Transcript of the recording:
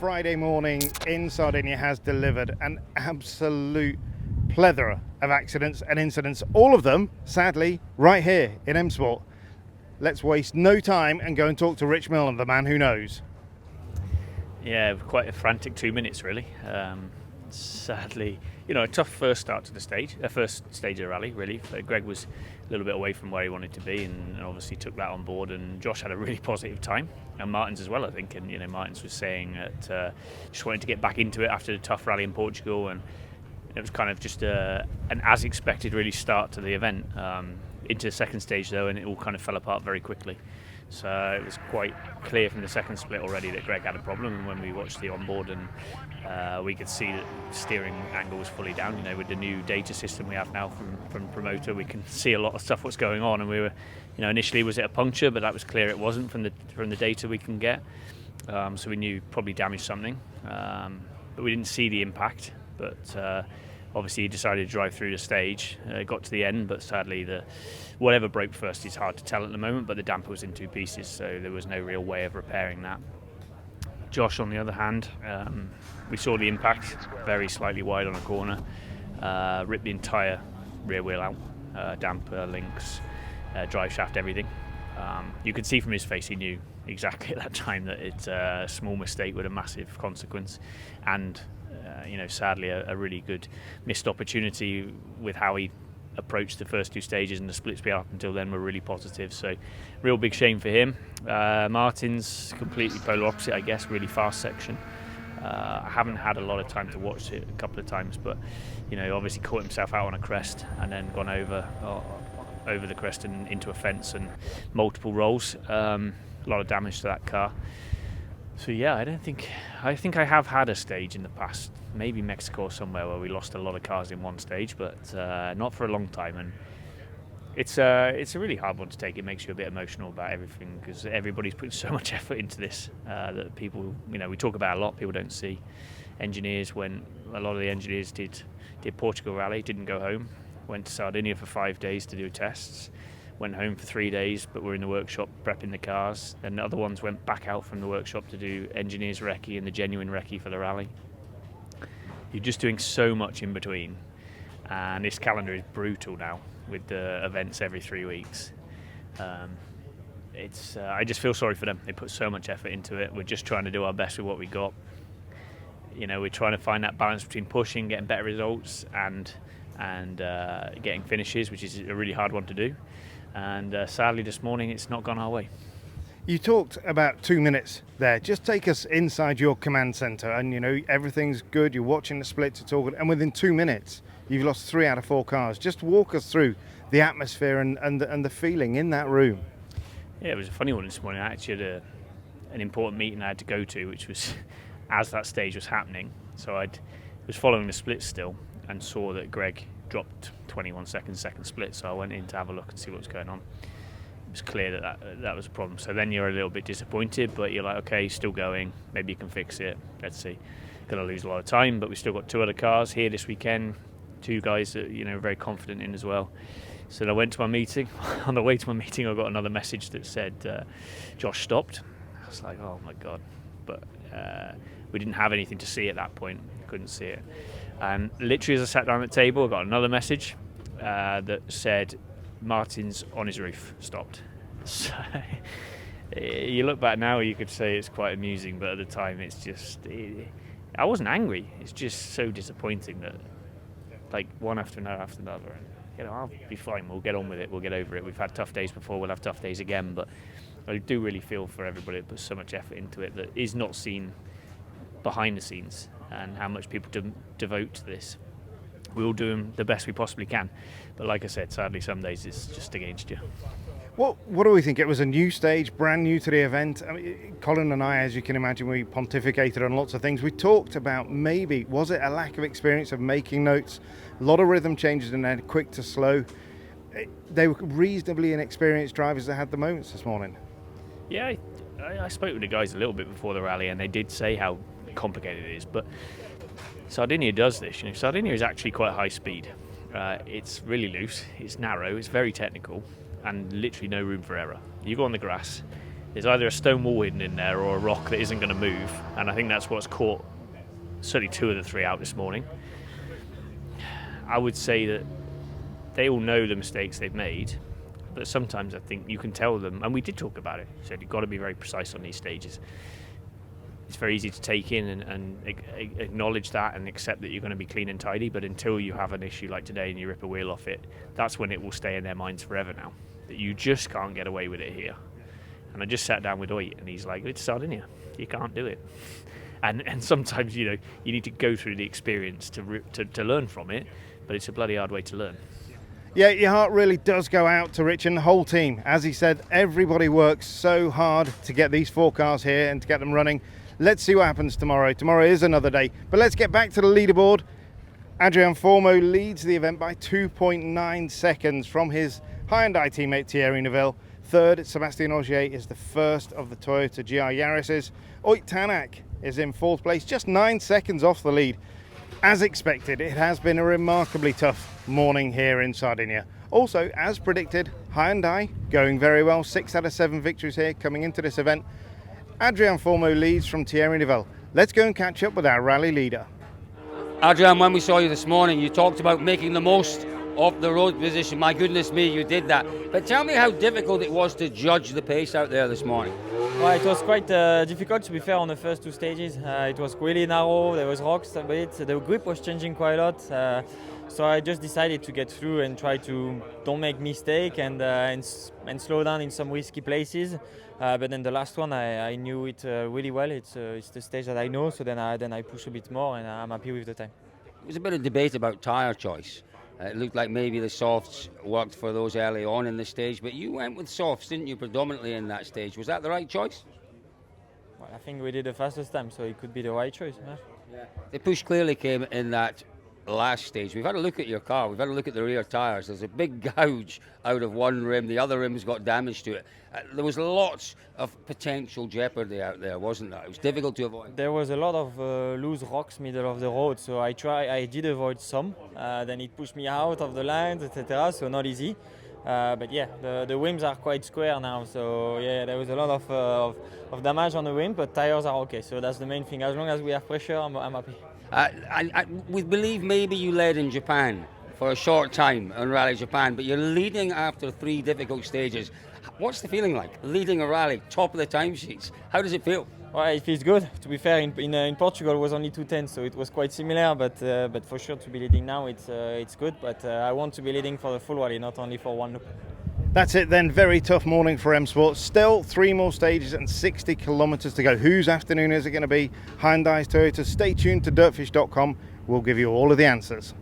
Friday morning in Sardinia has delivered an absolute plethora of accidents and incidents, all of them, sadly, right here in M Sport. Let's waste no time and go and talk to Rich Milner, the man who knows. Yeah, quite a frantic 2 minutes, really. Sadly, a tough first start to the stage, first stage of the rally, really. Greg was a little bit away from where he wanted to be, and obviously took that on board. And Josh had a really positive time, and Martins as well, I think. And Martins was saying that just wanted to get back into it after the tough rally in Portugal, and it was kind of just an as expected, really, start to the event. Into the second stage though, and it all kind of fell apart very quickly. So it was quite clear from the second split already that Greg had a problem, and when we watched the onboard, and we could see that steering angle was fully down. With the new data system we have now from promoter, we can see a lot of stuff what's going on, and we were, initially, was it a puncture? But that was clear it wasn't from the data we can get. So we knew probably damaged something, but we didn't see the impact. But obviously he decided to drive through the stage, got to the end, but sadly whatever broke first is hard to tell at the moment, but the damper was in two pieces, so there was no real way of repairing that. Josh, on the other hand, we saw the impact, very slightly wide on a corner, ripped the entire rear wheel out, damper, links, drive shaft, everything. You could see from his face he knew exactly at that time that it's a small mistake with a massive consequence, and sadly a really good missed opportunity with how he approached the first two stages, and the splits we had up until then were really positive. So real big shame for him. Martin's completely polar opposite, I guess, really fast section. I haven't had a lot of time to watch it a couple of times, but obviously caught himself out on a crest and then gone over the crest and into a fence, and multiple rolls. A lot of damage to that car. So yeah, I think I have had a stage in the past, maybe Mexico or somewhere, where we lost a lot of cars in one stage, but not for a long time. And it's a really hard one to take. It makes you a bit emotional about everything, because everybody's put so much effort into this that people, we talk about a lot, people don't see. Engineers, when a lot of the engineers did Portugal Rally, didn't go home, went to Sardinia for 5 days to do tests. Went home for 3 days, but were in the workshop prepping the cars. And the other ones went back out from the workshop to do engineers recce and the genuine recce for the rally. You're just doing so much in between, and this calendar is brutal now with the events every 3 weeks. I just feel sorry for them. They put so much effort into it. We're just trying to do our best with what we got. We're trying to find that balance between pushing, getting better results, and getting finishes, which is a really hard one to do. And sadly this morning it's not gone our way. You talked about 2 minutes there. Just take us inside your command centre, and everything's good, you're watching the splits, it's all good, and within 2 minutes you've lost 3 out of 4 cars. Just walk us through the atmosphere and the feeling in that room. Yeah, it was a funny one this morning. I actually had an important meeting I had to go to, which was as that stage was happening. So I was following the splits still and saw that Greg dropped 21 seconds second split, so I went in to have a look and see what was going on. It was clear that was a problem. So then you're a little bit disappointed, but you're like, okay, still going, maybe you can fix it, let's see. Going to lose a lot of time, but we've still got 2 other cars here this weekend, 2 guys that very confident in as well. So then I went to my meeting. On the way to my meeting I got another message that said Josh stopped. I was like, oh my god. But we didn't have anything to see at that point, couldn't see it. And literally as I sat down at the table, I got another message that said Martin's on his roof stopped. So you look back now, you could say it's quite amusing, but at the time it's just, I wasn't angry. It's just so disappointing that one after another. I'll be fine. We'll get on with it. We'll get over it. We've had tough days before. We'll have tough days again. But I do really feel for everybody that puts so much effort into it that is not seen behind the scenes, and how much people devote to this. We're all doing the best we possibly can, but like I said, sadly some days it's just against you. What do we think? It was a new stage, brand new to the event. I mean, Colin and I, as you can imagine, we pontificated on lots of things. We talked about was it a lack of experience of making notes, a lot of rhythm changes in there, quick to slow. They were reasonably inexperienced drivers that had the moments this morning. Yeah, I spoke with the guys a little bit before the rally, and they did say how complicated it is, but Sardinia does this. Sardinia is actually quite high speed. It's really loose, it's narrow, it's very technical, and literally no room for error. You go on the grass, There's either a stone wall hidden in there or a rock that isn't going to move, and I think that's what's caught certainly 2 of the 3 out this morning. I would say that they all know the mistakes they've made, but sometimes I think you can tell them, and we did talk about it, said you've got to be very precise on these stages. It's very easy to take in and acknowledge that and accept that you're going to be clean and tidy, but until you have an issue like today and you rip a wheel off it, that's when it will stay in their minds forever now, that you just can't get away with it here. And I just sat down with Oit and he's like, it's Sardinia, you can't do it. And sometimes, you need to go through the experience to learn from it, but it's a bloody hard way to learn. Yeah, your heart really does go out to Rich and the whole team. As he said, everybody works so hard to get these 4 cars here and to get them running. Let's see what happens tomorrow. Tomorrow is another day. But let's get back to the leaderboard. Adrian Formeau leads the event by 2.9 seconds from his Hyundai teammate Thierry Neuville. Third, Sébastien Ogier is the first of the Toyota GR Yaris's. Oit Tanak is in 4th place, just 9 seconds off the lead. As expected, it has been a remarkably tough morning here in Sardinia. Also, as predicted, Hyundai going very well. 6 out of 7 victories here coming into this event. Adrian Formeau leads from Thierry Neuville. Let's go and catch up with our rally leader. Adrian, when we saw you this morning, you talked about making the most of the road position. My goodness me, you did that. But tell me how difficult it was to judge the pace out there this morning. Well, it was quite difficult, to be fair, on the first 2 stages. It was really narrow, there was rocks a bit, the grip was changing quite a lot. So I just decided to get through and try to don't make mistake and slow down in some risky places. But then the last one, I knew it really well. It's the stage that I know, so then I push a bit more and I'm happy with the time. There was a bit of debate about tyre choice. It looked like maybe the softs worked for those early on in the stage, but you went with softs, didn't you, predominantly in that stage? Was that the right choice? Well, I think we did the fastest time, so it could be the right choice. Yeah. The push clearly came in that last stage. We've had a look at your car, we've had a look at the rear tyres. There's a big gouge out of one rim, the other rim's got damage to it. There was lots of potential jeopardy out there, wasn't there? It was difficult to avoid. There was a lot of loose rocks middle of the road, so I did avoid some. Then it pushed me out of the lines, etc. So not easy. But yeah, the rims are quite square now, so yeah, there was a lot of damage on the rim, but tires are okay. So that's the main thing. As long as we have pressure, I'm happy. We believe maybe you led in Japan for a short time on Rally Japan, but you're leading after 3 difficult stages. What's the feeling like, leading a rally, top of the timesheets? How does it feel? Well, it feels good. To be fair, in Portugal it was only 2:10, so it was quite similar. But for sure to be leading now, it's good. But I want to be leading for the full rally, not only for one loop. That's it then, very tough morning for M Sport. Still 3 more stages and 60 kilometres to go. Whose afternoon is it going to be? Hyundai's, Toyota. Stay tuned to dirtfish.com. We'll give you all of the answers.